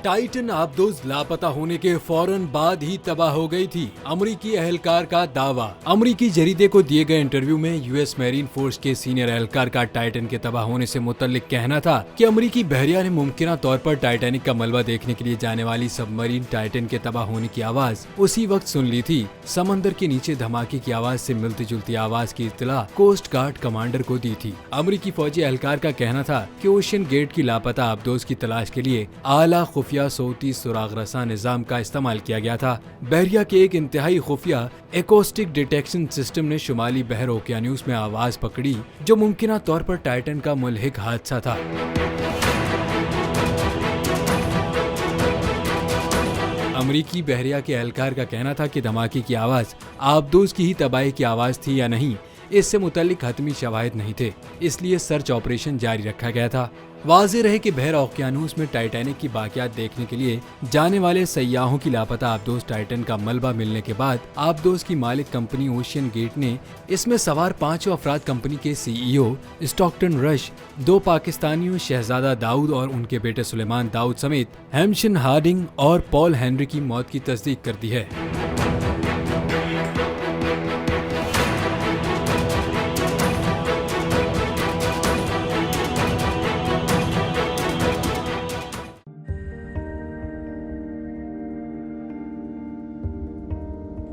Titan आबदोज लापता होने के फौरन बाद ही तबाह हो गई थी, अमरीकी एहलकार का दावा। अमरीकी जरीदे को दिए गए इंटरव्यू में यूएस मैरीन फोर्स के सीनियर एहलकार का टाइटन के तबाह होने से मुतल्लिक कहना था कि अमरीकी बहरिया ने मुमकिना तौर पर टाइटैनिक का मलबा देखने के लिए जाने वाली सबमरीन टाइटन के तबाह होने की आवाज उसी वक्त सुन ली थी। समंदर के नीचे धमाके की आवाज से मिलती जुलती आवाज की इत्तला कोस्ट गार्ड कमांडर को दी थी। अमरीकी फौजी एहलकार का कहना था कि ओशन गेट की लापता आबदोज की तलाश के लिए आला खुफिया सोती सुराग रसा निजाम का इस्तेमाल किया गया था। बहरिया के एक इंतहाई खुफिया एकोस्टिक डिटेक्शन सिस्टम ने शुमाली बहर ओकियानूस में आवाज पकड़ी जो मुमकिना तौर पर टाइटन का मुल्हिक हादसा था। अमरीकी बहरिया के एहलकार का कहना था कि धमाके की आवाज आबदोज की ही तबाही की आवाज थी या नहीं, इससे मुतल्लिक हतमी शवाहिद नहीं थे, इसलिए सर्च ऑपरेशन जारी रखा गया था। वाज़े रहे कि बहर ओकियानूस में टाइटैनिक की बाकियात देखने के लिए जाने वाले सयाहों की लापता आबदोज टाइटन का मलबा मिलने के बाद आबदोज की मालिक कंपनी ओशियन गेट ने इसमें सवार 5 अफराद कंपनी के सीईओ स्टॉकटन रश, 2 पाकिस्तानियों शहजादा दाऊद और उनके बेटे सुलेमान दाऊद समेत हेम्शन हार्डिंग और पॉल हेनरी की मौत की तस्दीक कर दी है।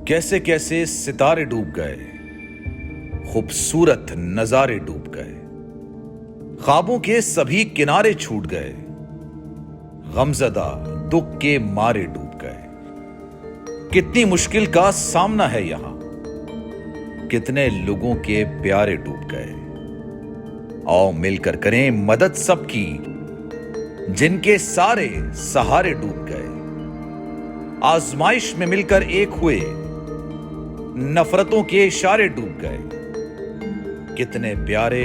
कैसे कैसे सितारे डूब गए, खूबसूरत नजारे डूब गए, ख्वाबों के सभी किनारे छूट गए, गमजदा दुख के मारे डूब गए। कितनी मुश्किल का सामना है यहां, कितने लोगों के प्यारे डूब गए। आओ मिलकर करें मदद सबकी, जिनके सारे सहारे डूब गए। आजमाइश में मिलकर एक हुए, नफरतों के इशारे डूब गए। कितने प्यारे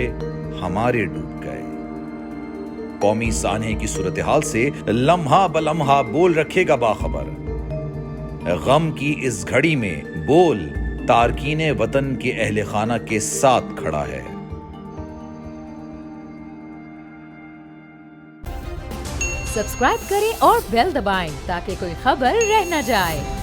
हमारे डूब गए। कौमी सानहे की सूरत हाल से लम्हा बलम्हा बोल रखेगा बाखबर। गम की इस घड़ी में बोल तारकीने वतन के अहले खाना के साथ खड़ा है। सब्सक्राइब करें और बेल दबाएं ताकि कोई खबर रह न जाए।